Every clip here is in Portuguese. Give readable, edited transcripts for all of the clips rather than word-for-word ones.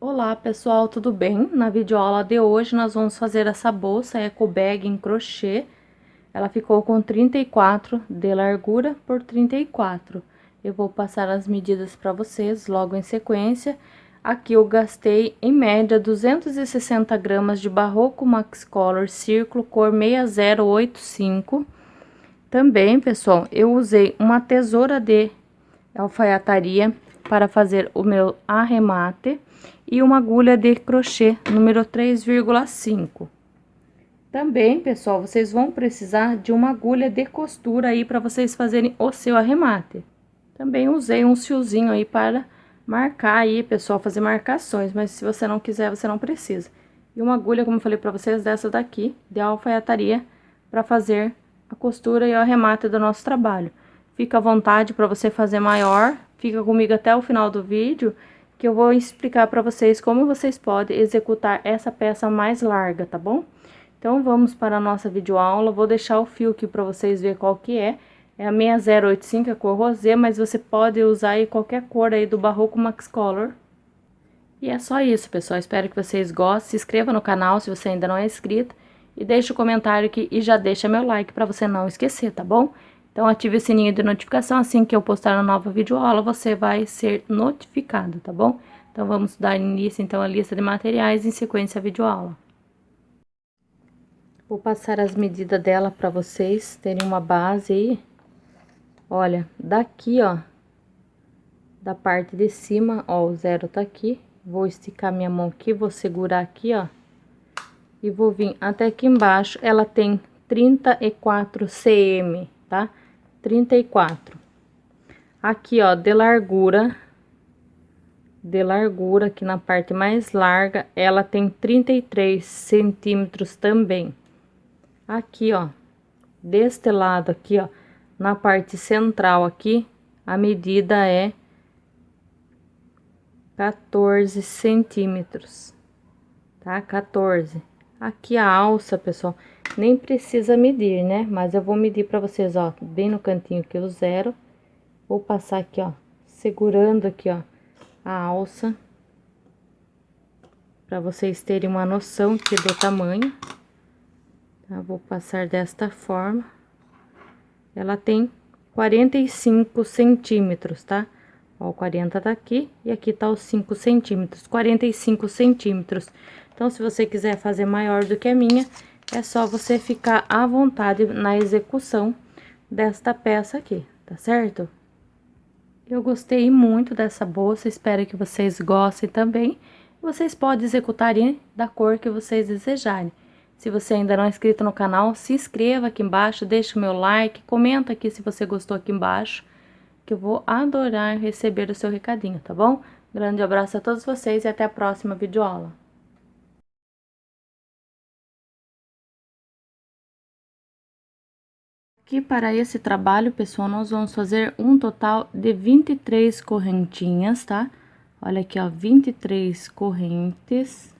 Olá pessoal, tudo bem? Na videoaula de hoje nós vamos fazer essa bolsa eco bag em crochê. Ela ficou com 34 de largura por 34. Eu vou passar as medidas para vocês logo em sequência. Aqui eu gastei em média 260 gramas de Barroco Max Color Círculo cor 6085. Também, pessoal, eu usei uma tesoura de alfaiataria para fazer o meu arremate e uma agulha de crochê número 3,5. Também, pessoal, vocês vão precisar de uma agulha de costura aí para vocês fazerem o seu arremate. Também usei um fiozinho aí para marcar aí, pessoal, fazer marcações, mas se você não quiser, você não precisa. E uma agulha, como eu falei para vocês, dessa daqui, de alfaiataria, para fazer a costura e o arremate do nosso trabalho. Fica à vontade para você fazer maior, fica comigo até o final do vídeo, que eu vou explicar para vocês como vocês podem executar essa peça mais larga, tá bom? Então, vamos para a nossa videoaula. Vou deixar o fio aqui para vocês verem qual que é. É a 6085, a cor rosé, mas você pode usar aí qualquer cor aí do Barroco Max Color. E é só isso, pessoal. Espero que vocês gostem. Se inscreva no canal se você ainda não é inscrito. E deixe o comentário aqui e já deixa meu like para você não esquecer, tá bom? Então, ative o sininho de notificação. Assim que eu postar uma nova videoaula, você vai ser notificado, tá bom? Então, vamos dar início, então, à lista de materiais em sequência à videoaula. Vou passar as medidas dela para vocês terem uma base aí. Olha, daqui, ó, da parte de cima, ó, o zero tá aqui. Vou esticar minha mão aqui, vou segurar aqui, ó. E vou vir até aqui embaixo. Ela tem 34 cm, tá? 34. Aqui, ó, de largura, aqui na parte mais larga, ela tem 33 centímetros também. Aqui, ó, deste lado aqui, ó, na parte central aqui, a medida é 14 centímetros, tá? 14. Aqui a alça, pessoal, nem precisa medir, né? Mas eu vou medir pra vocês, ó, bem no cantinho aqui o zero. Vou passar aqui, ó, segurando aqui, ó, a alça, pra vocês terem uma noção aqui do tamanho. Tá? Vou passar desta forma. Ela tem 45 centímetros, tá? Ó, o 40 tá aqui e aqui tá os 5 centímetros, 45 centímetros. Então, se você quiser fazer maior do que a minha, é só você ficar à vontade na execução desta peça aqui, tá certo? Eu gostei muito dessa bolsa, espero que vocês gostem também. Vocês podem executar da cor que vocês desejarem. Se você ainda não é inscrito no canal, se inscreva aqui embaixo, deixa o meu like, comenta aqui se você gostou aqui embaixo, que eu vou adorar receber o seu recadinho, tá bom? Grande abraço a todos vocês e até a próxima videoaula. Aqui para esse trabalho, pessoal, nós vamos fazer um total de 23 correntinhas, tá? Olha aqui, ó, 23 correntes,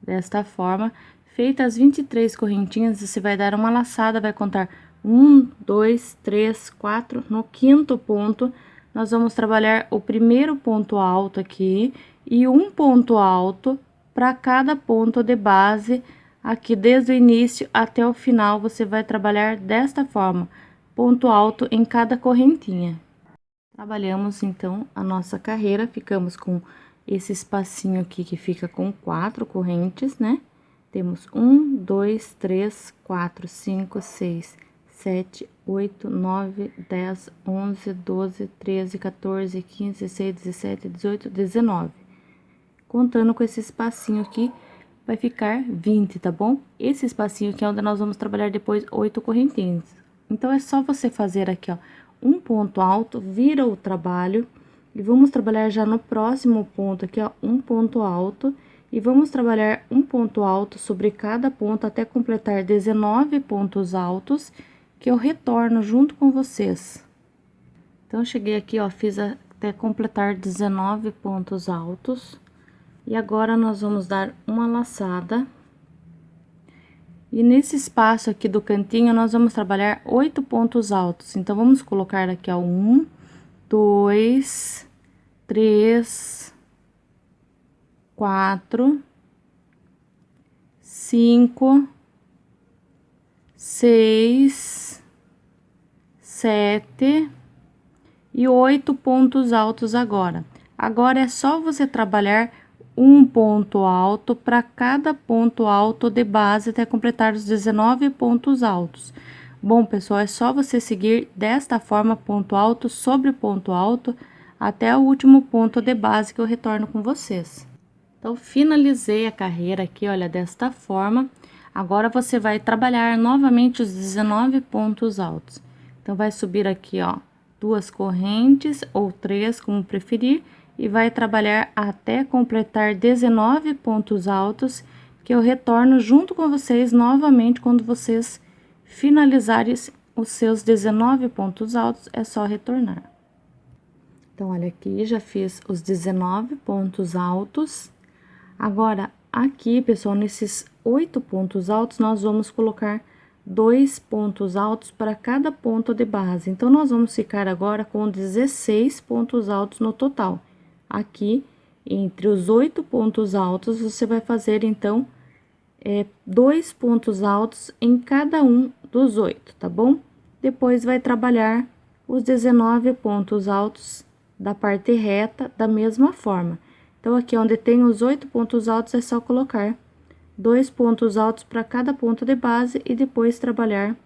desta forma. Feitas as 23 correntinhas, você vai dar uma laçada, vai contar 1, 2, 3, 4. No quinto ponto, nós vamos trabalhar o primeiro ponto alto aqui e um ponto alto para cada ponto de base. Aqui, desde o início até o final, você vai trabalhar desta forma, ponto alto em cada correntinha. Trabalhamos, então, a nossa carreira, ficamos com esse espacinho aqui que fica com 4 correntes, né? Temos 1, 2, 3, 4, 5, 6, 7, 8, 9, 10, 11, 12, 13, 14, 15, 16, 17, 18, 19. Contando com esse espacinho aqui, vai ficar 20, tá bom? Esse espacinho aqui é onde nós vamos trabalhar depois 8 correntinhas. Então, é só você fazer aqui, ó, um ponto alto, vira o trabalho, e vamos trabalhar já no próximo ponto aqui, ó, um ponto alto, e vamos trabalhar um ponto alto sobre cada ponto até completar 19 pontos altos, que eu retorno junto com vocês. Então, cheguei aqui, ó, fiz até completar 19 pontos altos. E agora, nós vamos dar uma laçada. E nesse espaço aqui do cantinho, nós vamos trabalhar 8 pontos altos. Então, vamos colocar aqui, ó, 1, 2, 3, 4, 5, 6, 7 e 8 pontos altos agora. Agora é só você trabalhar um ponto alto para cada ponto alto de base até completar os 19 pontos altos. Bom, pessoal, é só você seguir desta forma, ponto alto sobre ponto alto, até o último ponto de base que eu retorno com vocês. Então, finalizei a carreira aqui, olha, desta forma. Agora, você vai trabalhar novamente os 19 pontos altos. Então, vai subir aqui, ó, 2 correntes ou 3, como preferir, e vai trabalhar até completar 19 pontos altos, que eu retorno junto com vocês novamente quando vocês finalizarem os seus 19 pontos altos, é só retornar. Então, olha aqui, já fiz os 19 pontos altos. Agora, aqui, pessoal, nesses 8 pontos altos, nós vamos colocar 2 pontos altos para cada ponto de base. Então, nós vamos ficar agora com 16 pontos altos no total. Aqui, entre os 8 pontos altos, você vai fazer, então, 2 pontos altos em cada um dos 8, tá bom? Depois, vai trabalhar os 19 pontos altos da parte reta da mesma forma. Então, aqui onde tem os 8 pontos altos, é só colocar 2 pontos altos para cada ponto de base e depois trabalhar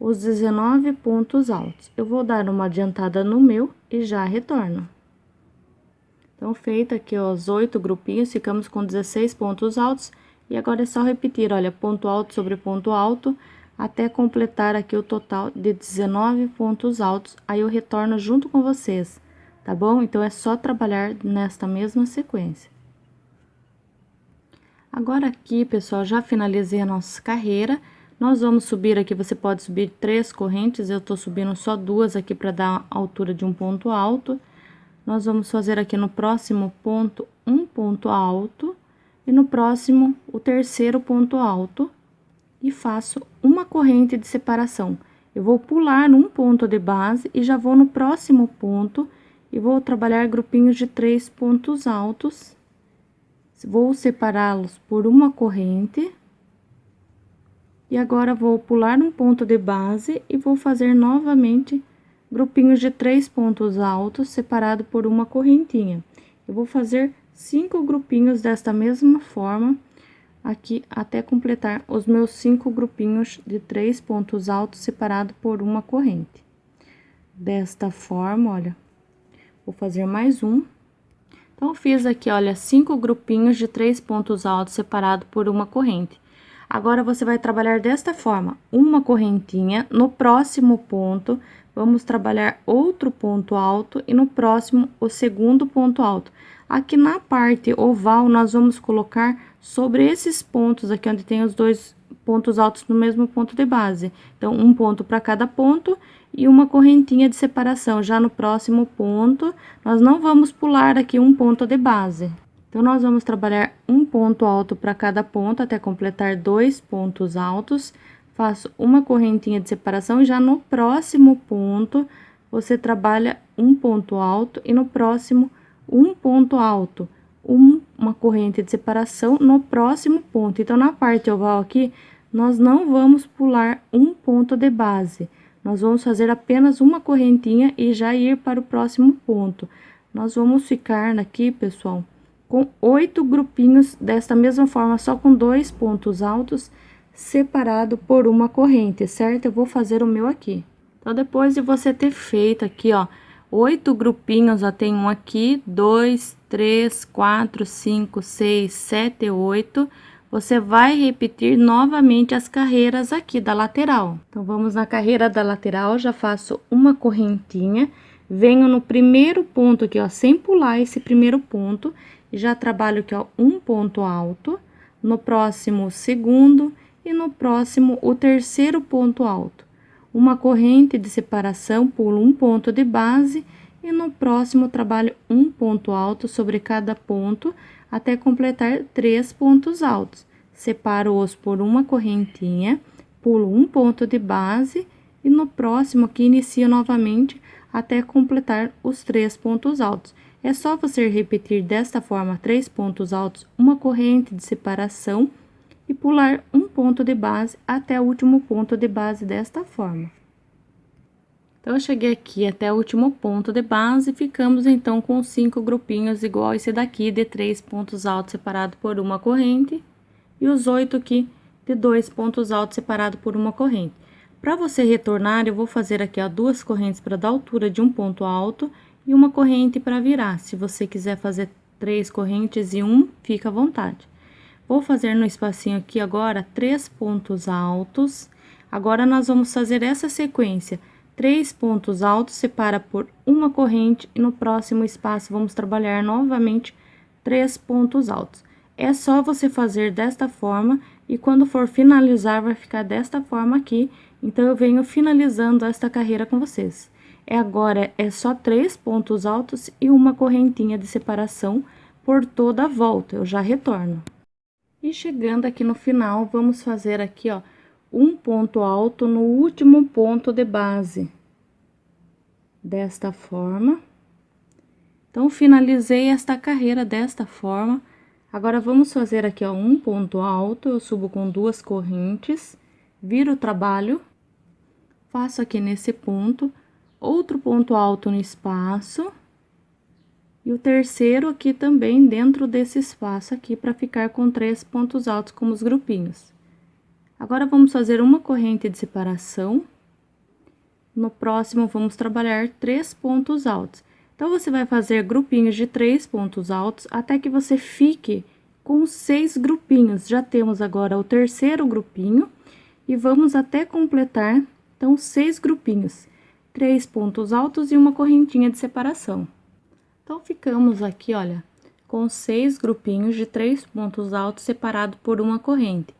os 19 pontos altos. Eu vou dar uma adiantada no meu e já retorno. Então, feito aqui os 8 grupinhos, ficamos com 16 pontos altos. E agora é só repetir, olha, ponto alto sobre ponto alto, até completar aqui o total de 19 pontos altos. Aí eu retorno junto com vocês, tá bom? Então, é só trabalhar nesta mesma sequência. Agora aqui, pessoal, já finalizei a nossa carreira. Nós vamos subir aqui, você pode subir 3 correntes, eu tô subindo só 2 aqui para dar a altura de um ponto alto. Nós vamos fazer aqui no próximo ponto, um ponto alto, e no próximo, o terceiro ponto alto, e faço uma corrente de separação. Eu vou pular num ponto de base e já vou no próximo ponto, e vou trabalhar grupinhos de 3 pontos altos. Vou separá-los por uma corrente. E agora, vou pular num ponto de base e vou fazer novamente grupinhos de 3 pontos altos, separado por uma correntinha. Eu vou fazer 5 grupinhos desta mesma forma, aqui, até completar os meus 5 grupinhos de 3 pontos altos, separado por uma corrente. Desta forma, olha, vou fazer mais um. Então, fiz aqui, olha, 5 grupinhos de 3 pontos altos, separado por uma corrente. Agora, você vai trabalhar desta forma, uma correntinha, no próximo ponto, vamos trabalhar outro ponto alto, e no próximo, o segundo ponto alto. Aqui na parte oval, nós vamos colocar sobre esses pontos aqui, onde tem os 2 pontos altos no mesmo ponto de base. Então, um ponto para cada ponto e uma correntinha de separação. Já no próximo ponto, nós não vamos pular aqui um ponto de base. Então, nós vamos trabalhar um ponto alto para cada ponto, até completar 2 pontos altos. Faço uma correntinha de separação e já no próximo ponto, você trabalha um ponto alto e no próximo, um ponto alto. Uma corrente de separação no próximo ponto. Então, na parte oval aqui, nós não vamos pular um ponto de base. Nós vamos fazer apenas uma correntinha e já ir para o próximo ponto. Nós vamos ficar aqui, pessoal, com 8 grupinhos desta mesma forma, só com 2 pontos altos, separado por uma corrente, certo? Eu vou fazer o meu aqui. Então, depois de você ter feito aqui, ó, 8 grupinhos, ó, tem um aqui, 2, 3, 4, 5, 6, 7, 8. Você vai repetir novamente as carreiras aqui da lateral. Então, vamos na carreira da lateral, já faço uma correntinha, venho no primeiro ponto aqui, ó, sem pular esse primeiro ponto, e já trabalho aqui, ó, um ponto alto, no próximo, o segundo, e no próximo, o terceiro ponto alto. Uma corrente de separação, pulo um ponto de base, e no próximo, trabalho um ponto alto sobre cada ponto, até completar 3 pontos altos. Separo-os por uma correntinha, pulo um ponto de base, e no próximo, aqui, inicio novamente, até completar os 3 pontos altos. É só você repetir desta forma 3 pontos altos, uma corrente de separação e pular um ponto de base até o último ponto de base desta forma. Então, eu cheguei aqui até o último ponto de base, ficamos então com 5 grupinhos igual esse daqui, de 3 pontos altos separado por uma corrente, e os 8 aqui de 2 pontos altos separado por uma corrente. Para você retornar, eu vou fazer aqui, ó, 2 correntes para dar altura de um ponto alto e uma corrente para virar. Se você quiser fazer 3 correntes e fica à vontade. Vou fazer no espacinho aqui agora 3 pontos altos. Agora, nós vamos fazer essa sequência. 3 pontos altos, separa por uma corrente e no próximo espaço vamos trabalhar novamente 3 pontos altos. É só você fazer desta forma e quando for finalizar vai ficar desta forma aqui. Então, eu venho finalizando esta carreira com vocês. Agora, é só 3 pontos altos e uma correntinha de separação por toda a volta. Eu já retorno. E chegando aqui no final, vamos fazer aqui, ó, um ponto alto no último ponto de base. Desta forma. Então, finalizei esta carreira desta forma. Agora, vamos fazer aqui, ó, um ponto alto. Eu subo com 2 correntes, viro o trabalho, faço aqui nesse ponto, outro ponto alto no espaço. E o terceiro aqui também dentro desse espaço aqui, para ficar com 3 pontos altos como os grupinhos. Agora, vamos fazer uma corrente de separação. No próximo, vamos trabalhar 3 pontos altos. Então, você vai fazer grupinhos de 3 pontos altos até que você fique com 6 grupinhos. Já temos agora o terceiro grupinho e vamos até completar, então, 6 grupinhos. 3 pontos altos e uma correntinha de separação. Então, ficamos aqui, olha, com 6 grupinhos de 3 pontos altos separados por uma corrente.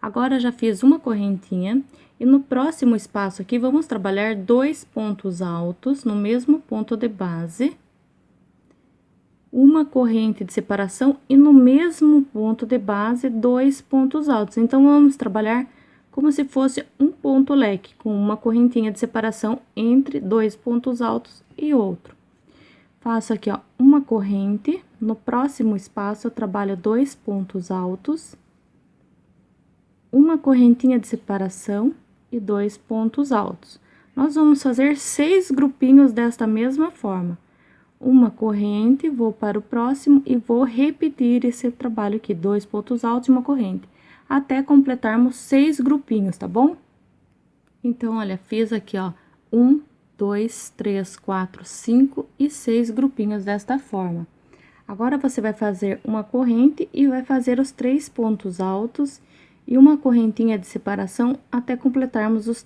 Agora, já fiz uma correntinha e no próximo espaço aqui, vamos trabalhar 2 pontos altos no mesmo ponto de base. Uma corrente de separação e no mesmo ponto de base, 2 pontos altos. Então, vamos trabalhar como se fosse um ponto leque, com uma correntinha de separação entre 2 pontos altos e outro. Faço aqui, ó, uma corrente, no próximo espaço eu trabalho 2 pontos altos, uma correntinha de separação e 2 pontos altos. Nós vamos fazer 6 grupinhos desta mesma forma. Uma corrente, vou para o próximo e vou repetir esse trabalho aqui, 2 pontos altos e uma corrente, até completarmos 6 grupinhos, tá bom? Então, olha, fiz aqui, ó, 1, 2, 3, 4, 5 e 6 grupinhos desta forma. Agora, você vai fazer uma corrente e vai fazer os 3 pontos altos e uma correntinha de separação até completarmos os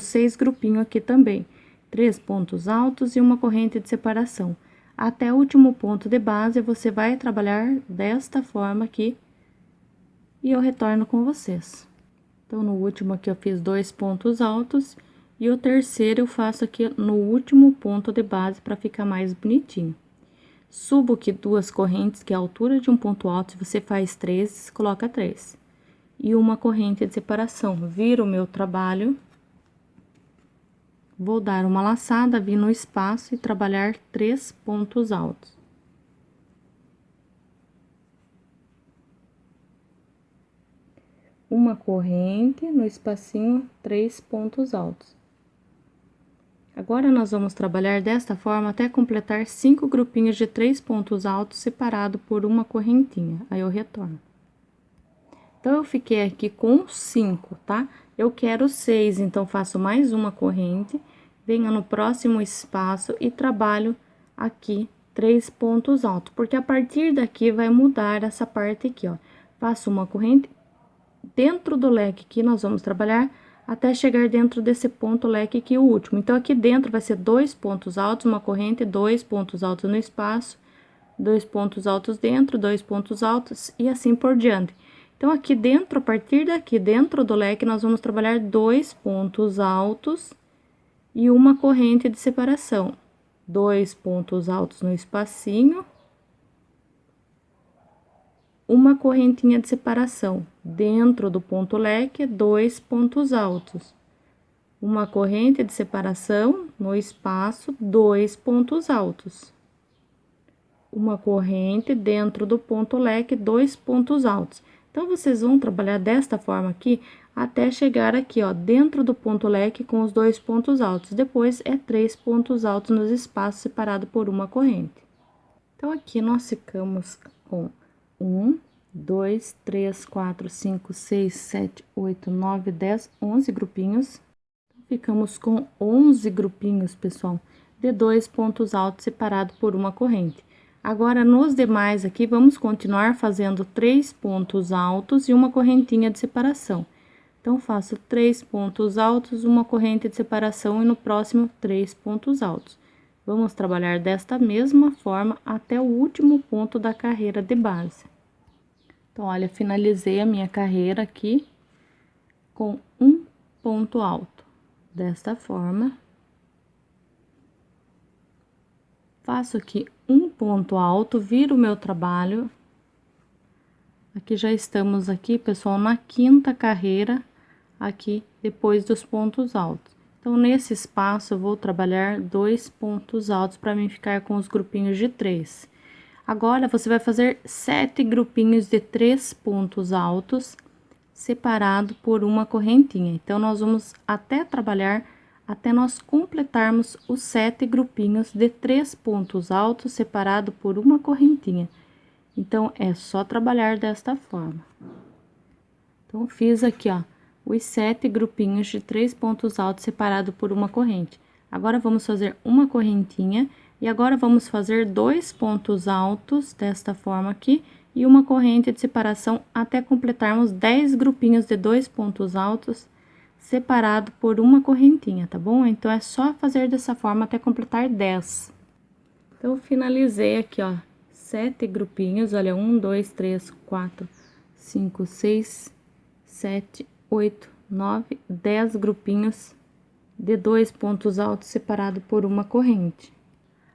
6 grupinhos aqui também. 3 pontos altos e uma corrente de separação. Até o último ponto de base, você vai trabalhar desta forma aqui e eu retorno com vocês. Então, no último aqui eu fiz 2 pontos altos e o terceiro eu faço aqui no último ponto de base para ficar mais bonitinho. Subo aqui 2 correntes, que é a altura de um ponto alto. Se você faz 3, coloca 3. E uma corrente de separação. Viro o meu trabalho. Vou dar uma laçada, vir no espaço e trabalhar 3 pontos altos. Uma corrente no espacinho, 3 pontos altos. Agora, nós vamos trabalhar desta forma até completar 5 grupinhos de 3 pontos altos separado por uma correntinha. Aí, eu retorno. Então, eu fiquei aqui com 5, tá? Eu quero 6, então, faço mais uma corrente, venho no próximo espaço e trabalho aqui 3 pontos altos, porque a partir daqui vai mudar essa parte aqui, ó. Faço uma corrente dentro do leque que nós vamos trabalhar até chegar dentro desse ponto leque aqui, o último. Então, aqui dentro vai ser 2 pontos altos, uma corrente, 2 pontos altos no espaço, 2 pontos altos dentro, 2 pontos altos e assim por diante. Então, aqui dentro, a partir daqui, dentro do leque, nós vamos trabalhar 2 pontos altos e uma corrente de separação. 2 pontos altos no espacinho, uma correntinha de separação. Dentro do ponto leque, 2 pontos altos. Uma corrente de separação no espaço, 2 pontos altos. uma corrente dentro do ponto leque, 2 pontos altos. Então, vocês vão trabalhar desta forma aqui, até chegar aqui, ó, dentro do ponto leque com os 2 pontos altos. Depois, é 3 pontos altos nos espaços separados por uma corrente. Então, aqui nós ficamos com 1, 2, 3, 4, 5, 6, 7, 8, 9, 10, 11 grupinhos. Ficamos com 11 grupinhos, pessoal, de 2 pontos altos separados por uma corrente. Agora, nos demais aqui, vamos continuar fazendo 3 pontos altos e uma correntinha de separação. Então, faço 3 pontos altos, uma corrente de separação e no próximo 3 pontos altos. Vamos trabalhar desta mesma forma até o último ponto da carreira de base. Então, olha, finalizei a minha carreira aqui com um ponto alto. Desta forma. Faço aqui um ponto alto, viro o meu trabalho. Aqui já estamos aqui, pessoal, na quinta carreira, aqui depois dos pontos altos. Então, nesse espaço, eu vou trabalhar 2 pontos altos para mim ficar com os grupinhos de 3. Agora, você vai fazer 7 grupinhos de 3 pontos altos, separado por uma correntinha. Então, nós vamos até trabalhar, até nós completarmos os 7 grupinhos de 3 pontos altos, separado por uma correntinha. Então, é só trabalhar desta forma. Então, fiz aqui, ó, os 7 grupinhos de 3 pontos altos separado por uma corrente. Agora, vamos fazer uma correntinha e agora vamos fazer 2 pontos altos desta forma aqui e uma corrente de separação até completarmos 10 grupinhos de 2 pontos altos separado por uma correntinha, tá bom? Então, é só fazer dessa forma até completar 10. Então, finalizei aqui, ó, 7 grupinhos, olha, 1, 2, 3, 4, 5, 6, 7, 8, 9, 10 grupinhos de 2 pontos altos separado por uma corrente.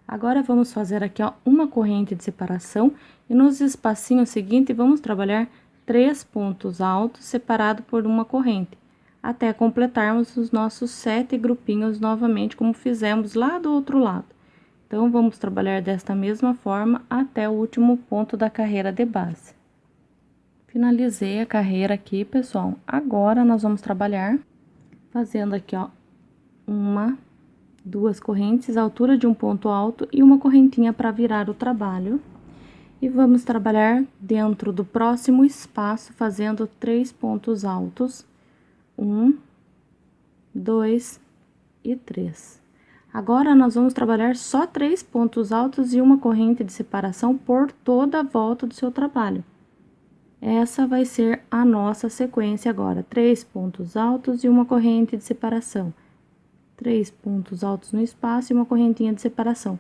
Agora, vamos fazer aqui, ó, uma corrente de separação e nos espacinhos seguintes, vamos trabalhar 3 pontos altos separado por uma corrente, até completarmos os nossos 7 grupinhos novamente, como fizemos lá do outro lado. Então, vamos trabalhar desta mesma forma até o último ponto da carreira de base. Finalizei a carreira aqui, pessoal. Agora, nós vamos trabalhar fazendo aqui, ó, uma, 2 correntes à altura de um ponto alto e uma correntinha para virar o trabalho. E vamos trabalhar dentro do próximo espaço, fazendo 3 pontos altos. 1, 2 e 3. Agora, nós vamos trabalhar só 3 pontos altos e uma corrente de separação por toda a volta do seu trabalho. Essa vai ser a nossa sequência agora. 3 pontos altos e uma corrente de separação. 3 pontos altos no espaço e uma correntinha de separação.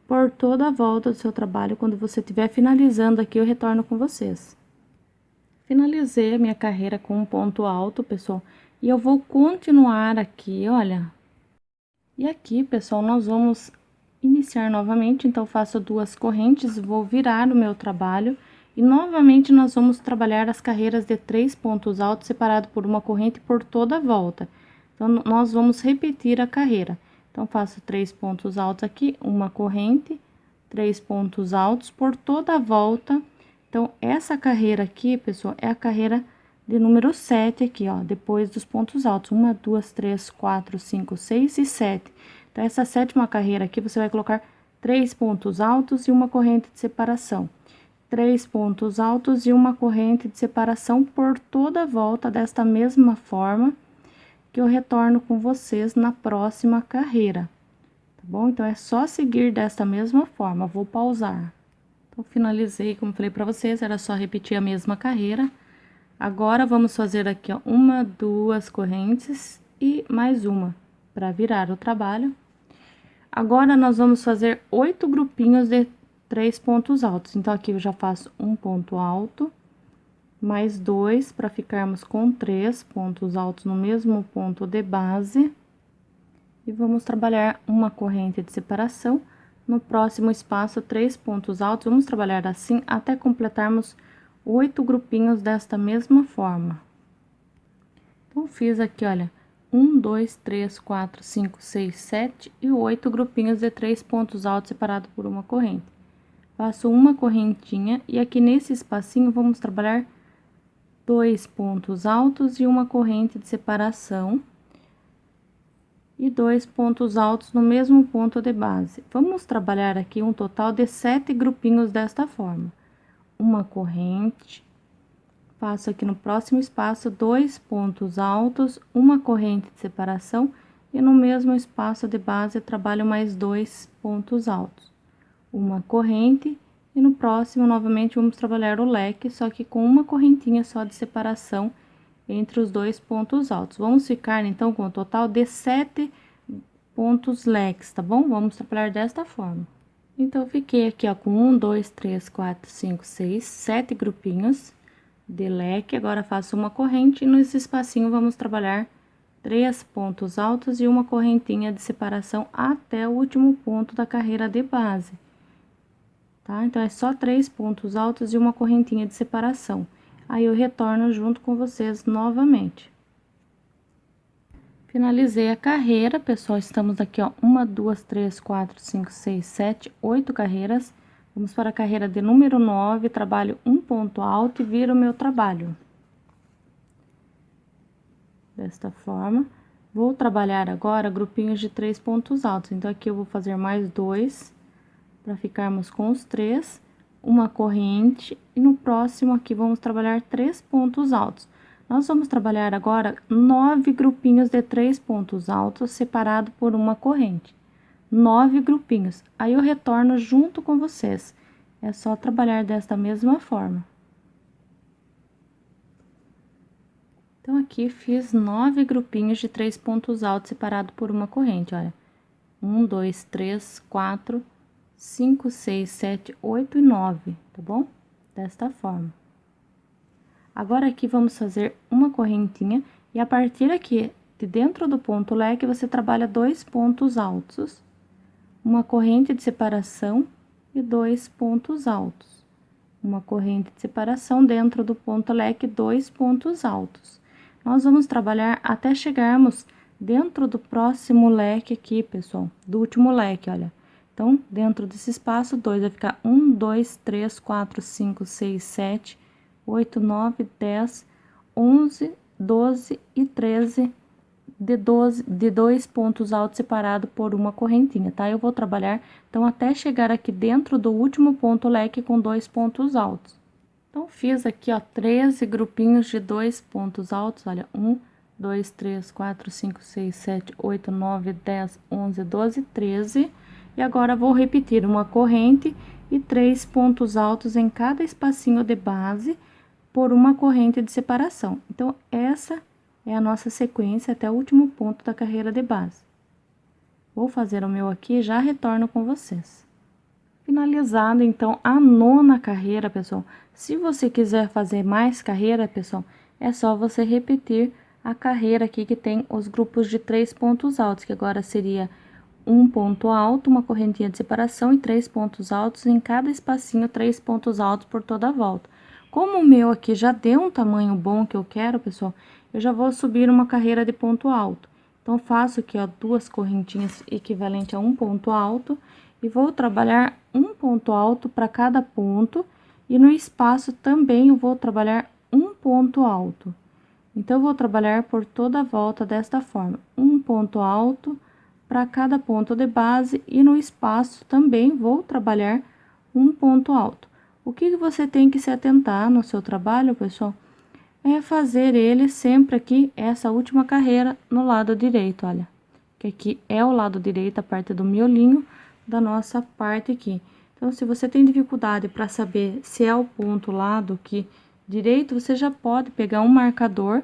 Por toda a volta do seu trabalho, quando você estiver finalizando aqui, eu retorno com vocês. Finalizei a minha carreira com um ponto alto, pessoal, e eu vou continuar aqui, olha. E aqui, pessoal, nós vamos iniciar novamente, então, faço 2 correntes, vou virar o meu trabalho e novamente nós vamos trabalhar as carreiras de 3 pontos altos separado por uma corrente por toda a volta. Então, nós vamos repetir a carreira. Então, faço 3 pontos altos aqui, uma corrente, 3 pontos altos por toda a volta. Então, essa carreira aqui, pessoal, é a carreira de número 7 aqui, ó, depois dos pontos altos. 1, 2, 3, 4, 5, 6 e 7. Então, essa 7ª carreira aqui, você vai colocar 3 pontos altos e uma corrente de separação. 3 pontos altos e uma corrente de separação por toda a volta desta mesma forma, que eu retorno com vocês na próxima carreira, tá bom? Então, é só seguir desta mesma forma, vou pausar. Então, finalizei, como falei pra vocês, era só repetir a mesma carreira. Agora, vamos fazer aqui, ó, 1, 2 correntes e mais uma, para virar o trabalho. Agora, nós vamos fazer 8 grupinhos de 3 pontos altos. Então, aqui eu já faço um ponto alto, mais 2, para ficarmos com 3 pontos altos no mesmo ponto de base. E vamos trabalhar uma corrente de separação. No próximo espaço, 3 pontos altos. Vamos trabalhar assim até completarmos 8 grupinhos desta mesma forma. Então, fiz aqui, olha, 1, 2, 3, 4, 5, 6, 7 e 8 grupinhos de 3 pontos altos separados por uma corrente. faço uma correntinha e aqui nesse espacinho vamos trabalhar 2 pontos altos e uma corrente de separação e 2 pontos altos no mesmo ponto de base. Vamos trabalhar aqui um total de 7 grupinhos desta forma. Uma corrente, faço aqui no próximo espaço 2 pontos altos, uma corrente de separação e no mesmo espaço de base trabalho mais 2 pontos altos. Uma corrente e no próximo novamente vamos trabalhar o leque, só que com uma correntinha só de separação entre os 2 pontos altos. Vamos ficar então com o total de 7 pontos leques, tá bom? Vamos trabalhar desta forma. Então, fiquei aqui, ó, com 1, 2, 3, 4, 5, 6, 7 grupinhos de leque. Agora, faço uma corrente e nesse espacinho vamos trabalhar 3 pontos altos e uma correntinha de separação até o último ponto da carreira de base. Tá? Então, é só 3 pontos altos e uma correntinha de separação. Aí, eu retorno junto com vocês novamente. Finalizei a carreira, pessoal, estamos aqui, ó, 1, 2, 3, 4, 5, 6, 7, 8 carreiras. Vamos para a carreira de número 9, trabalho um ponto alto e viro o meu trabalho. Desta forma, vou trabalhar agora grupinhos de 3 pontos altos. Então, aqui eu vou fazer mais 2, para ficarmos com os 3, uma corrente, e no próximo aqui vamos trabalhar 3 pontos altos. Nós vamos trabalhar agora 9 grupinhos de 3 pontos altos, separado por uma corrente. 9 grupinhos. Aí, eu retorno junto com vocês. É só trabalhar desta mesma forma. Então, aqui fiz 9 grupinhos de 3 pontos altos, separado por uma corrente, olha. 1, 2, 3, 4, 5, 6, 7, 8 e 9, tá bom? Desta forma. Agora, aqui vamos fazer uma correntinha e a partir aqui de dentro do ponto leque, você trabalha 2 pontos altos, uma corrente de separação e 2 pontos altos. Uma corrente de separação dentro do ponto leque, 2 pontos altos. Nós vamos trabalhar até chegarmos dentro do próximo leque aqui, pessoal, do último leque, olha. Então, dentro desse espaço, 2 vai ficar 1, 2, 3, 4, 5, 6, 7, 8, 9, 10, 11, 12 e 13 de 2 pontos altos separado por uma correntinha, tá? Eu vou trabalhar, então, até chegar aqui dentro do último ponto leque com 2 pontos altos. Então, fiz aqui, ó, 13 grupinhos de 2 pontos altos, olha, 1, 2, 3, 4, 5, 6, 7, 8, 9, 10, 11, 12, 13. E agora, vou repetir uma corrente e 3 pontos altos em cada espacinho de base, por uma corrente de separação. Então, essa é a nossa sequência até o último ponto da carreira de base. Vou fazer o meu aqui e já retorno com vocês. Finalizado, então, a 9ª carreira, pessoal. Se você quiser fazer mais carreira, pessoal, é só você repetir a carreira aqui que tem os grupos de 3 pontos altos, que agora seria um ponto alto, uma correntinha de separação e 3 pontos altos em cada espacinho, 3 pontos altos por toda a volta. Como o meu aqui já deu um tamanho bom que eu quero, pessoal, eu já vou subir uma carreira de ponto alto. Então, faço aqui, ó, 2 correntinhas equivalente a um ponto alto e vou trabalhar um ponto alto para cada ponto e no espaço também eu vou trabalhar um ponto alto. Então, eu vou trabalhar por toda a volta desta forma, um ponto alto para cada ponto de base e no espaço também vou trabalhar um ponto alto. O que você tem que se atentar no seu trabalho, pessoal, é fazer ele sempre aqui, essa última carreira no lado direito, olha. Que aqui é o lado direito, a parte do miolinho da nossa parte aqui. Então, se você tem dificuldade para saber se é o ponto lado aqui direito, você já pode pegar um marcador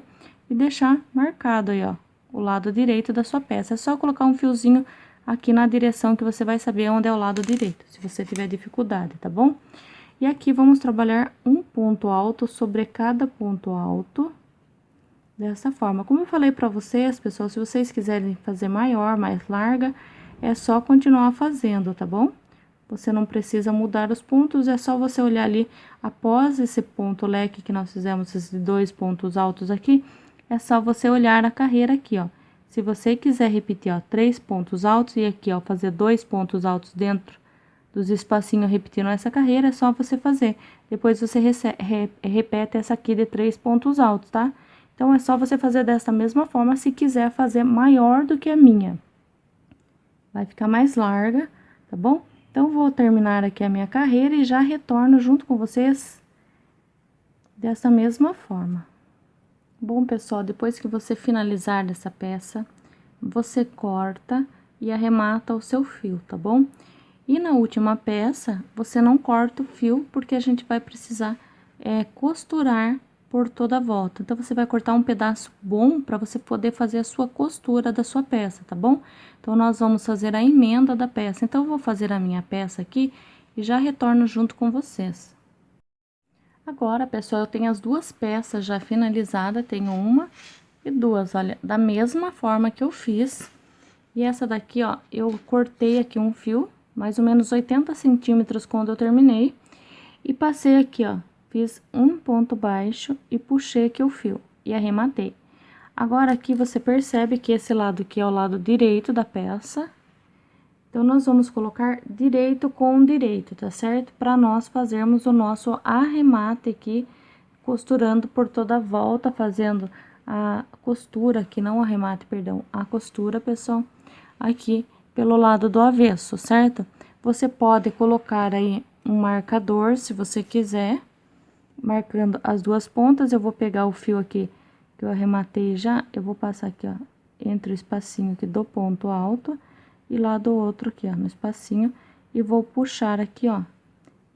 e deixar marcado aí, ó, o lado direito da sua peça. É só colocar um fiozinho aqui na direção que você vai saber onde é o lado direito, se você tiver dificuldade, tá bom? E aqui vamos trabalhar um ponto alto sobre cada ponto alto, dessa forma. Como eu falei para vocês, pessoal, se vocês quiserem fazer maior, mais larga, é só continuar fazendo, tá bom? Você não precisa mudar os pontos, é só você olhar ali, após esse ponto leque que nós fizemos, esses 2 pontos altos aqui, é só você olhar a carreira aqui, ó. Se você quiser repetir, ó, 3 pontos altos e aqui, ó, fazer 2 pontos altos dentro dos espacinhos repetindo essa carreira, é só você fazer. Depois você repete essa aqui de 3 pontos altos, tá? Então, é só você fazer dessa mesma forma, se quiser fazer maior do que a minha. Vai ficar mais larga, tá bom? Então, vou terminar aqui a minha carreira e já retorno junto com vocês dessa mesma forma. Bom, pessoal, depois que você finalizar dessa peça, você corta e arremata o seu fio, tá bom? E na última peça, você não corta o fio, porque a gente vai precisar costurar por toda a volta. Então, você vai cortar um pedaço bom para você poder fazer a sua costura da sua peça, tá bom? Então, nós vamos fazer a emenda da peça. Então, eu vou fazer a minha peça aqui e já retorno junto com vocês. Agora, pessoal, eu tenho as duas peças já finalizadas, tenho uma e duas, olha, da mesma forma que eu fiz. E essa daqui, ó, eu cortei aqui um fio, mais ou menos 80 centímetros quando eu terminei, e passei aqui, ó, fiz um ponto baixo e puxei aqui o fio, e arrematei. Agora, aqui você percebe que esse lado aqui é o lado direito da peça, então, nós vamos colocar direito com direito, tá certo? Para nós fazermos o nosso arremate aqui, costurando por toda a volta, fazendo a costura aqui, não o arremate, perdão, a costura, pessoal, aqui pelo lado do avesso, certo? Você pode colocar aí um marcador, se você quiser, marcando as duas pontas. Eu vou pegar o fio aqui que eu arrematei já, eu vou passar aqui, ó, entre o espacinho aqui do ponto alto e lá do outro aqui, ó, no espacinho, e vou puxar aqui, ó,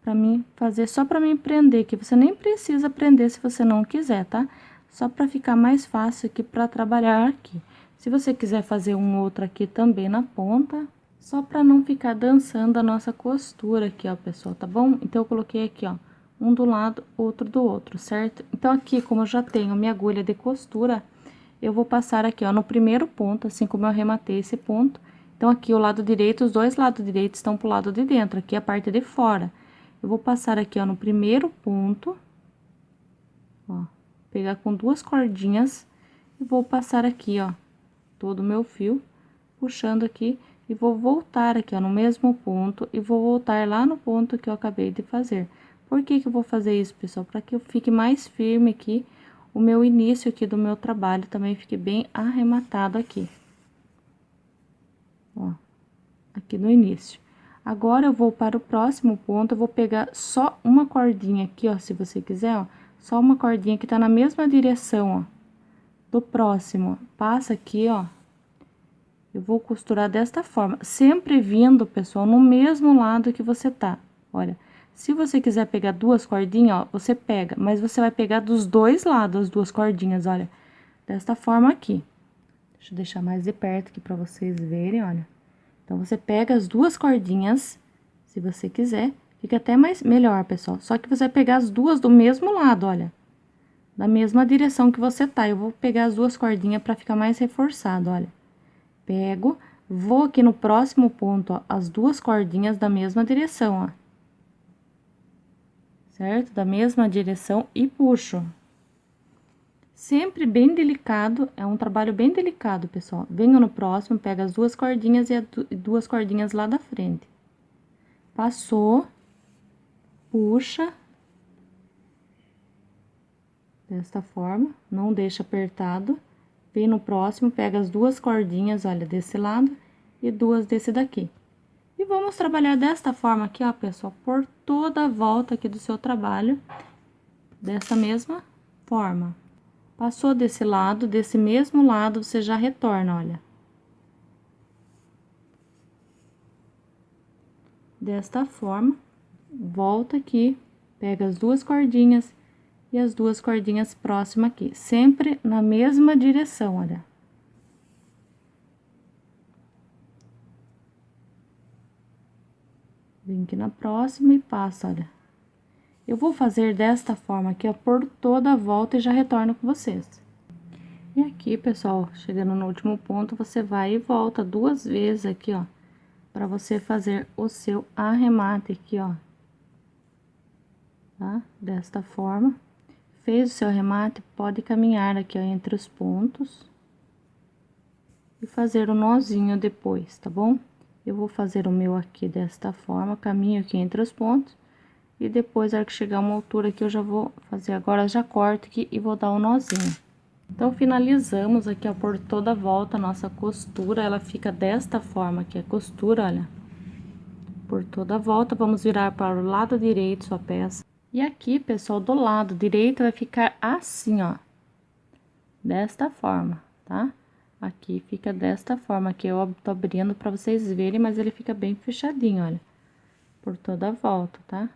pra mim fazer, só pra mim prender, que você nem precisa prender se você não quiser, tá? Só pra ficar mais fácil aqui pra trabalhar aqui. Se você quiser fazer um outro aqui também na ponta, só pra não ficar dançando a nossa costura aqui, ó, pessoal, tá bom? Então, eu coloquei aqui, ó, um do lado, outro do outro, certo? Então, aqui, como eu já tenho minha agulha de costura, eu vou passar aqui, ó, no primeiro ponto, assim como eu arrematei esse ponto. Então, aqui o lado direito, os dois lados direitos estão pro lado de dentro, aqui a parte de fora. Eu vou passar aqui, ó, no primeiro ponto, ó, pegar com duas cordinhas e vou passar aqui, ó, todo o meu fio, puxando aqui e vou voltar aqui, ó, no mesmo ponto e vou voltar lá no ponto que eu acabei de fazer. Por que que eu vou fazer isso, pessoal? Para que eu fique mais firme aqui, o meu início aqui do meu trabalho também fique bem arrematado aqui. Ó, aqui no início. Agora, eu vou para o próximo ponto, eu vou pegar só uma cordinha aqui, ó, se você quiser, ó, só uma cordinha que tá na mesma direção, ó, do próximo. Passa aqui, ó, eu vou costurar desta forma, sempre vindo, pessoal, no mesmo lado que você tá. Olha, se você quiser pegar duas cordinhas, ó, você pega, mas você vai pegar dos dois lados as duas cordinhas, olha, desta forma aqui. Deixa eu deixar mais de perto aqui pra vocês verem, olha. Então, você pega as duas cordinhas, se você quiser, fica até melhor, pessoal. Só que você vai pegar as duas do mesmo lado, olha, da mesma direção que você tá. Eu vou pegar as duas cordinhas pra ficar mais reforçado, olha. Pego, vou aqui no próximo ponto, ó, as duas cordinhas da mesma direção, ó. Certo? Da mesma direção e puxo. Sempre bem delicado, é um trabalho bem delicado, pessoal. Venho no próximo, pega as duas cordinhas e duas cordinhas lá da frente. Passou, puxa. Desta forma, não deixa apertado. Vem no próximo, pega as duas cordinhas, olha, desse lado e duas desse daqui. E vamos trabalhar desta forma aqui, ó, pessoal, por toda a volta aqui do seu trabalho, dessa mesma forma. Passou desse lado, desse mesmo lado, você já retorna, olha. Desta forma, volta aqui, pega as duas cordinhas e as duas cordinhas próximas aqui, sempre na mesma direção, olha. Vem aqui na próxima e passa, olha. Eu vou fazer desta forma aqui, ó, por toda a volta e já retorno com vocês. E aqui, pessoal, chegando no último ponto, você vai e volta duas vezes aqui, ó, para você fazer o seu arremate aqui, ó. Tá? Desta forma. Fez o seu arremate, pode caminhar aqui, ó, entre os pontos e fazer o nozinho depois, tá bom? Eu vou fazer o meu aqui desta forma, caminho aqui entre os pontos. E depois, na hora que chegar uma altura aqui, eu já vou fazer agora, já corto aqui e vou dar um nozinho. Então, finalizamos aqui, ó, por toda a volta a nossa costura, ela fica desta forma aqui, a costura, olha. Por toda a volta, vamos virar para o lado direito sua peça. E aqui, pessoal, do lado direito vai ficar assim, ó. Desta forma, tá? Aqui fica desta forma, que eu tô abrindo pra vocês verem, mas ele fica bem fechadinho, olha. Por toda a volta, tá?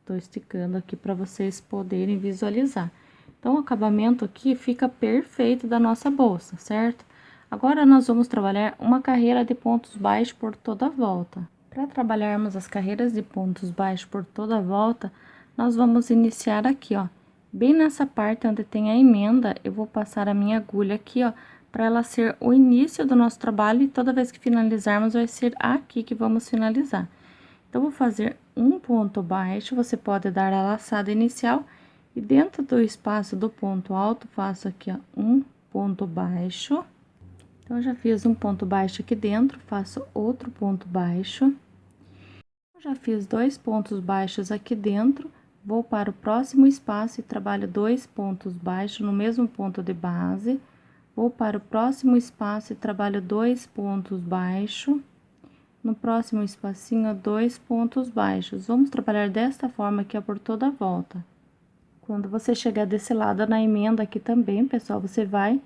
Tô esticando aqui pra vocês poderem visualizar. Então, o acabamento aqui fica perfeito da nossa bolsa, certo? Agora, nós vamos trabalhar uma carreira de pontos baixos por toda a volta. Para trabalharmos as carreiras de pontos baixos por toda a volta, nós vamos iniciar aqui, ó. Bem nessa parte onde tem a emenda, eu vou passar a minha agulha aqui, ó, para ela ser o início do nosso trabalho, e toda vez que finalizarmos, vai ser aqui que vamos finalizar. Então, vou fazer um ponto baixo, você pode dar a laçada inicial, e dentro do espaço do ponto alto, faço aqui, ó, um ponto baixo. Então, já fiz um ponto baixo aqui dentro, faço outro ponto baixo. Já fiz 2 pontos baixos aqui dentro, vou para o próximo espaço e trabalho 2 pontos baixos no mesmo ponto de base. Vou para o próximo espaço e trabalho 2 pontos baixos. No próximo espacinho, 2 pontos baixos. Vamos trabalhar desta forma aqui, ó, por toda a volta. Quando você chegar desse lado na emenda aqui também, pessoal, você vai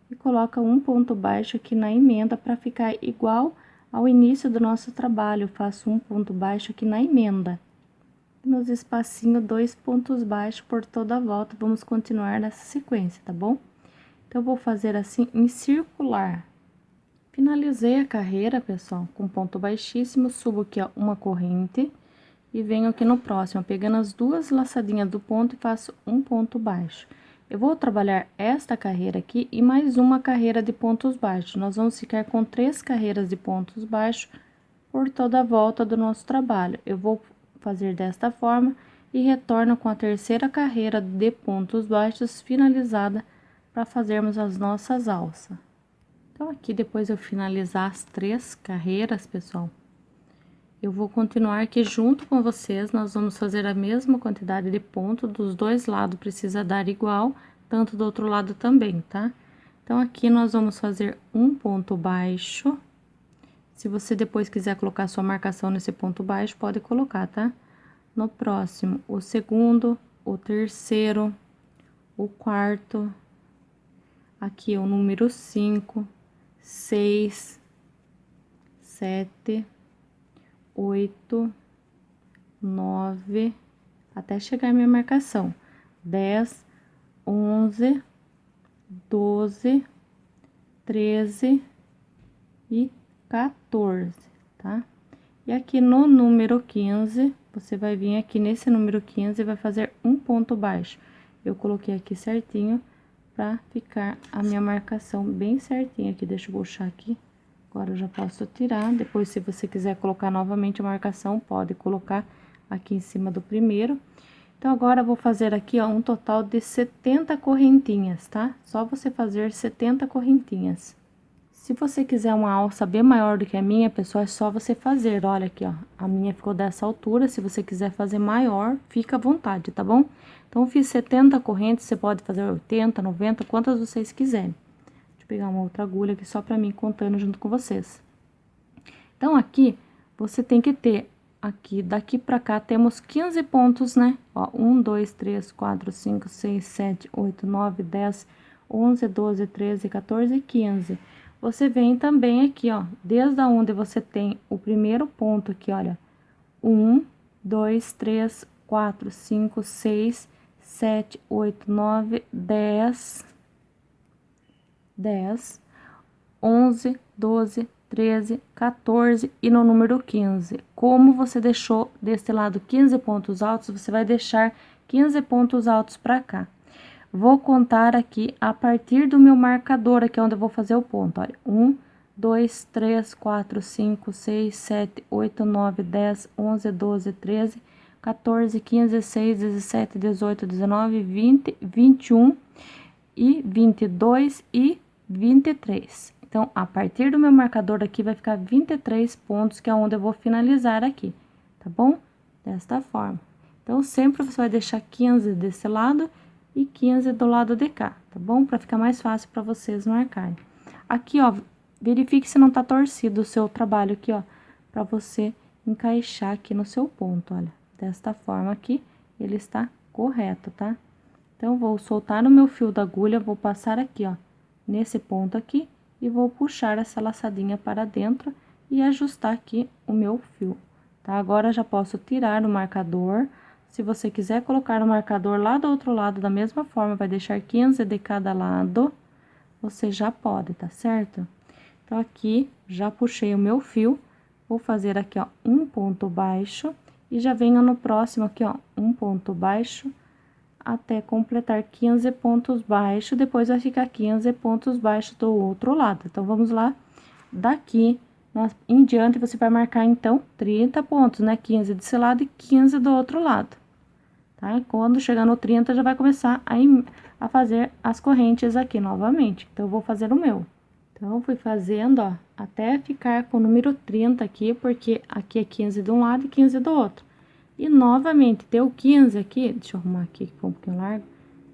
e coloca um ponto baixo aqui na emenda para ficar igual ao início do nosso trabalho. Eu faço um ponto baixo aqui na emenda. Nos espacinhos, 2 pontos baixos por toda a volta. Vamos continuar nessa sequência, tá bom? Então, eu vou fazer assim em circular. Finalizei a carreira, pessoal, com ponto baixíssimo, subo aqui, ó, uma corrente. E venho aqui no próximo, pegando as 2 laçadinhas do ponto e faço um ponto baixo. Eu vou trabalhar esta carreira aqui e mais uma carreira de pontos baixos. Nós vamos ficar com 3 carreiras de pontos baixos por toda a volta do nosso trabalho. Eu vou fazer desta forma e retorno com a terceira carreira de pontos baixos finalizada para fazermos as nossas alças. Então, aqui, depois eu finalizar as 3 carreiras, pessoal, eu vou continuar aqui junto com vocês, nós vamos fazer a mesma quantidade de ponto dos 2 lados, precisa dar igual, tanto do outro lado também, tá? Então, aqui nós vamos fazer um ponto baixo. Se você depois quiser colocar sua marcação nesse ponto baixo, pode colocar, tá? No próximo, o segundo, o terceiro, o quarto, aqui o número 5, 6, 7, 8, 9, até chegar a minha marcação, 10, 11, 12, 13 e 14, tá? E aqui no número 15, você vai vir aqui nesse número 15 e vai fazer um ponto baixo. Eu coloquei aqui certinho pra ficar a minha marcação bem certinha aqui. Deixa eu puxar aqui. Agora eu já posso tirar. Depois, se você quiser colocar novamente a marcação, pode colocar aqui em cima do primeiro. Então, agora eu vou fazer aqui, ó, um total de 70 correntinhas, tá? Só você fazer 70 correntinhas. Se você quiser uma alça bem maior do que a minha, pessoal, é só você fazer. Olha aqui, ó, a minha ficou dessa altura. Se você quiser fazer maior, fica à vontade, tá bom? Então, eu fiz 70 correntes, você pode fazer 80, 90, quantas vocês quiserem. Deixa eu pegar uma outra agulha aqui só pra mim contando junto com vocês. Então, aqui, você tem que ter, aqui, daqui pra cá, temos 15 pontos, né? Ó, 1, 2, 3, 4, 5, 6, 7, 8, 9, 10, 11, 12, 13, 14 e 15. Você vem também aqui, ó, desde onde você tem o primeiro ponto aqui, olha. 1, 2, 3, 4, 5, 6, 7, 8, 9, 10, 11, 12, 13, 14 e no número 15. Como você deixou desse lado 15 pontos altos, você vai deixar 15 pontos altos pra cá. Vou contar aqui a partir do meu marcador, aqui onde eu vou fazer o ponto, olha. 1, 2, 3, 4, 5, 6, 7, 8, 9, 10, 11, 12, 13, 14, 15, 16, 17, 18, 19, 20, 21 e 22 e 23. Então, a partir do meu marcador aqui, vai ficar 23 pontos, que é onde eu vou finalizar aqui, tá bom? Desta forma. Então, sempre você vai deixar 15 desse lado e 15 do lado de cá, tá bom? Pra ficar mais fácil pra vocês marcarem. Aqui, ó, verifique se não tá torcido o seu trabalho aqui, ó, pra você encaixar aqui no seu ponto, olha. Desta forma aqui, ele está correto, tá? Então, vou soltar o meu fio da agulha, vou passar aqui, ó, nesse ponto aqui, e vou puxar essa laçadinha para dentro e ajustar aqui o meu fio, tá? Agora, já posso tirar o marcador. Se você quiser colocar o marcador lá do outro lado, da mesma forma, vai deixar 15 de cada lado, você já pode, tá certo? Então, aqui, já puxei o meu fio, vou fazer aqui, ó, um ponto baixo, e já venho no próximo aqui, ó, um ponto baixo, até completar 15 pontos baixos, depois vai ficar 15 pontos baixos do outro lado. Então, vamos lá, daqui em diante, você vai marcar, então, 30 pontos, né? 15 desse lado e 15 do outro lado, tá? E quando chegar no 30, já vai começar a fazer as correntes aqui novamente. Então, eu vou fazer o meu. Então, fui fazendo, ó, até ficar com o número 30 aqui, porque aqui é 15 de um lado e 15 do outro. E, novamente, deu 15 aqui, deixa eu arrumar aqui, que foi um pouquinho largo.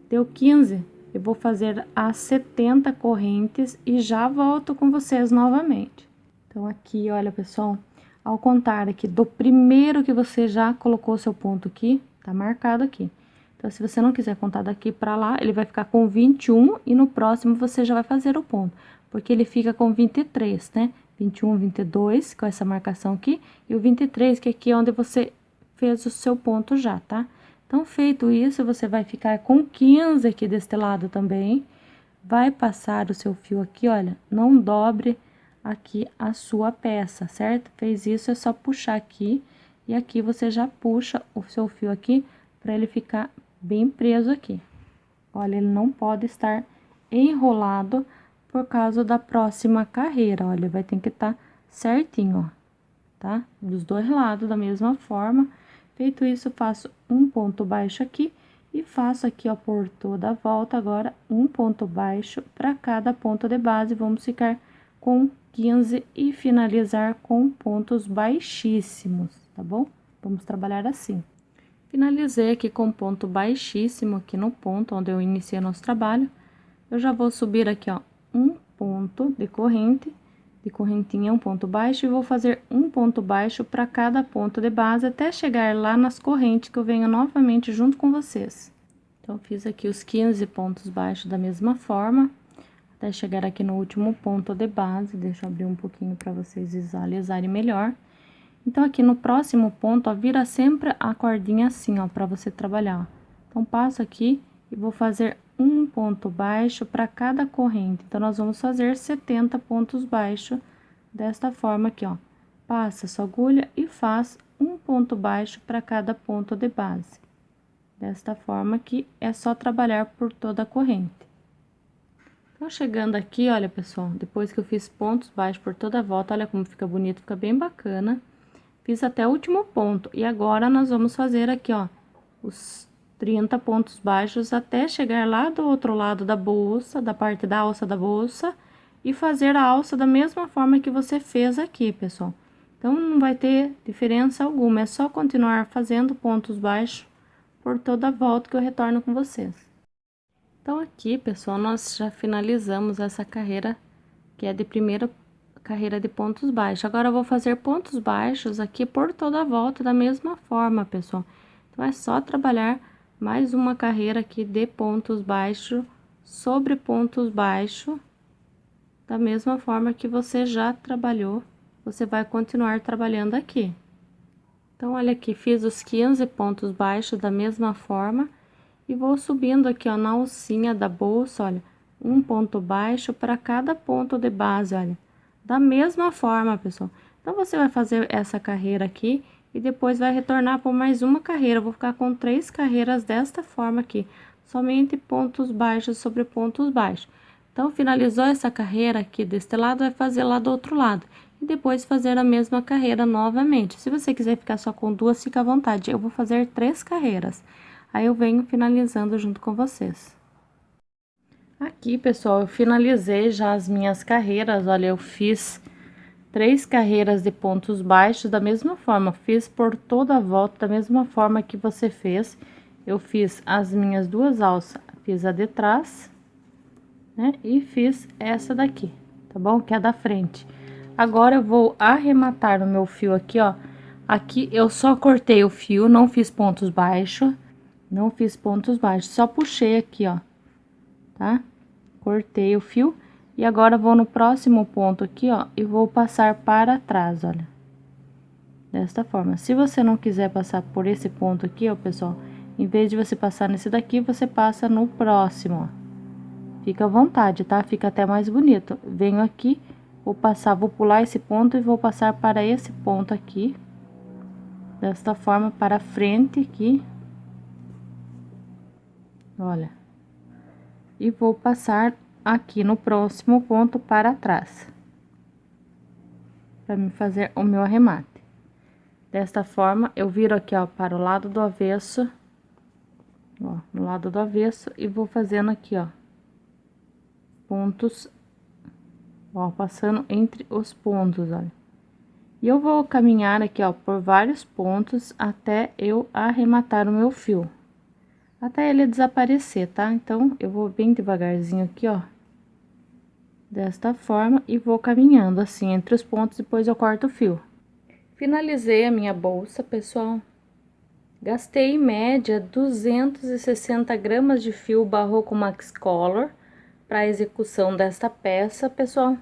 Deu 15, eu vou fazer as 70 correntes e já volto com vocês novamente. Então, aqui, olha, pessoal, ao contar aqui do primeiro que você já colocou seu ponto aqui, tá marcado aqui. Então, se você não quiser contar daqui pra lá, ele vai ficar com 21 e no próximo você já vai fazer o ponto. Porque ele fica com 23, né? 21, 22, com essa marcação aqui, e o 23, que aqui é onde você fez o seu ponto já, tá? Então, feito isso, você vai ficar com 15 aqui deste lado também. Vai passar o seu fio aqui, olha, não dobre aqui a sua peça, certo? Fez isso, é só puxar aqui, e aqui você já puxa o seu fio aqui, para ele ficar bem preso aqui. Olha, ele não pode estar enrolado por causa da próxima carreira, olha, vai ter que estar certinho, ó, tá? Dos dois lados, da mesma forma. Feito isso, faço um ponto baixo aqui e faço aqui, ó, por toda a volta, agora, um ponto baixo para cada ponto de base. Vamos ficar com 15 e finalizar com pontos baixíssimos, tá bom? Vamos trabalhar assim. Finalizei aqui com ponto baixíssimo aqui no ponto onde eu iniciei nosso trabalho. Eu já vou subir aqui, ó, um ponto de correntinha, um ponto baixo, e vou fazer um ponto baixo para cada ponto de base, até chegar lá nas correntes que eu venho novamente junto com vocês. Então, fiz aqui os 15 pontos baixos da mesma forma, até chegar aqui no último ponto de base. Deixa eu abrir um pouquinho para vocês visualizarem melhor. Então, aqui no próximo ponto, ó, vira sempre a cordinha assim, ó, para você trabalhar, ó. Então, passo aqui e vou fazer um ponto baixo para cada corrente. Então, nós vamos fazer 70 pontos baixos desta forma aqui, ó. Passa sua agulha e faz um ponto baixo para cada ponto de base. Desta forma aqui, é só trabalhar por toda a corrente. Então, chegando aqui, olha, pessoal, depois que eu fiz pontos baixos por toda a volta, olha como fica bonito, fica bem bacana. Fiz até o último ponto, e agora nós vamos fazer aqui, ó, os 30 pontos baixos até chegar lá do outro lado da bolsa, da parte da alça da bolsa, e fazer a alça da mesma forma que você fez aqui, pessoal. Então, não vai ter diferença alguma, é só continuar fazendo pontos baixos por toda a volta que eu retorno com vocês. Então, aqui, pessoal, nós já finalizamos essa carreira, que é de primeira carreira de pontos baixos. Agora, eu vou fazer pontos baixos aqui por toda a volta da mesma forma, pessoal. Então, é só trabalhar mais uma carreira aqui de pontos baixos sobre pontos baixos, da mesma forma que você já trabalhou, você vai continuar trabalhando aqui. Então, olha aqui, fiz os 15 pontos baixos da mesma forma e vou subindo aqui, ó, na alcinha da bolsa, olha, um ponto baixo para cada ponto de base, olha, da mesma forma, pessoal. Então, você vai fazer essa carreira aqui e depois vai retornar por mais uma carreira. Eu vou ficar com 3 carreiras desta forma aqui, somente pontos baixos sobre pontos baixos. Então, finalizou essa carreira aqui deste lado, vai fazer lá do outro lado. E depois fazer a mesma carreira novamente. Se você quiser ficar só com 2, fica à vontade. Eu vou fazer 3 carreiras. Aí, eu venho finalizando junto com vocês. Aqui, pessoal, eu finalizei já as minhas carreiras. Olha, eu fiz 3 carreiras de pontos baixos da mesma forma, fiz por toda a volta da mesma forma que você fez. Eu fiz as minhas 2 alças, fiz a de trás, né, e fiz essa daqui, tá bom? Que é a da frente. Agora eu vou arrematar o meu fio aqui, ó. Aqui eu só cortei o fio, não fiz pontos baixos, só puxei aqui, ó, tá? Cortei o fio. E agora vou no próximo ponto aqui, ó, e vou passar para trás, olha. Desta forma. Se você não quiser passar por esse ponto aqui, ó, pessoal, em vez de você passar nesse daqui, você passa no próximo, ó. Fica à vontade, tá? Fica até mais bonito. Venho aqui, vou passar, vou pular esse ponto e vou passar para esse ponto aqui. Desta forma, para frente aqui. Olha. E vou passar aqui no próximo ponto para trás, para me fazer o meu arremate. Desta forma, eu viro aqui, ó, para o lado do avesso, ó, no lado do avesso, e vou fazendo aqui, ó, pontos, ó, passando entre os pontos, olha. E eu vou caminhar aqui, ó, por vários pontos até eu arrematar o meu fio, até ele desaparecer, tá? Então, eu vou bem devagarzinho aqui, ó, desta forma, e vou caminhando assim entre os pontos, depois eu corto o fio. Finalizei a minha bolsa, pessoal. Gastei em média 260 gramas de fio Barroco Max Color para a execução desta peça, pessoal.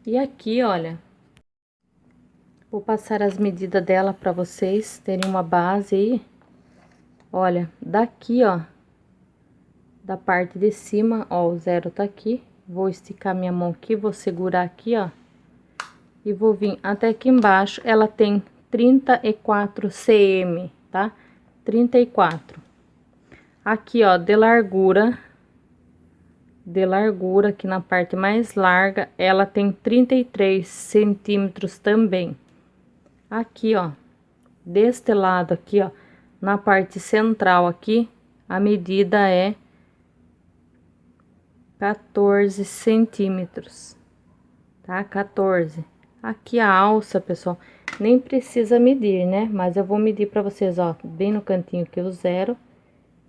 E aqui, olha, vou passar as medidas dela para vocês terem uma base aí. Olha, daqui, ó, da parte de cima, ó, o zero tá aqui. Vou esticar minha mão aqui, vou segurar aqui, ó, e vou vir até aqui embaixo. Ela tem 34 cm, tá? 34. Aqui, ó, de largura aqui na parte mais larga, ela tem 33 centímetros também. Aqui, ó, deste lado aqui, ó, na parte central aqui, a medida é 14 centímetros, tá? 14. Aqui a alça, pessoal, nem precisa medir, né? Mas eu vou medir pra vocês, ó, bem no cantinho aqui, o zero.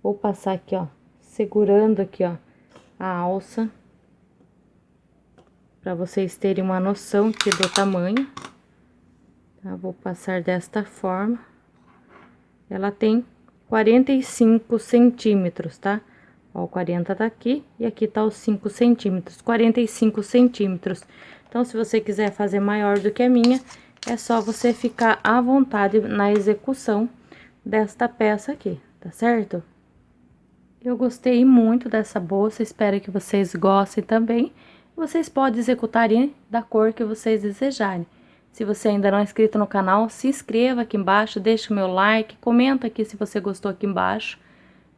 Vou passar aqui, ó, segurando aqui, ó, a alça, pra vocês terem uma noção aqui do tamanho, tá? Vou passar desta forma. Ela tem 45 centímetros, tá? Ó, o 40 tá aqui e aqui tá os 5 centímetros, 45 centímetros. Então, se você quiser fazer maior do que a minha, é só você ficar à vontade na execução desta peça aqui, tá certo? Eu gostei muito dessa bolsa, espero que vocês gostem também. Vocês podem executar da cor que vocês desejarem. Se você ainda não é inscrito no canal, se inscreva aqui embaixo, deixa o meu like, comenta aqui se você gostou aqui embaixo,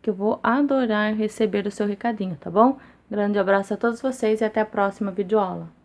que eu vou adorar receber o seu recadinho, tá bom? Grande abraço a todos vocês e até a próxima videoaula.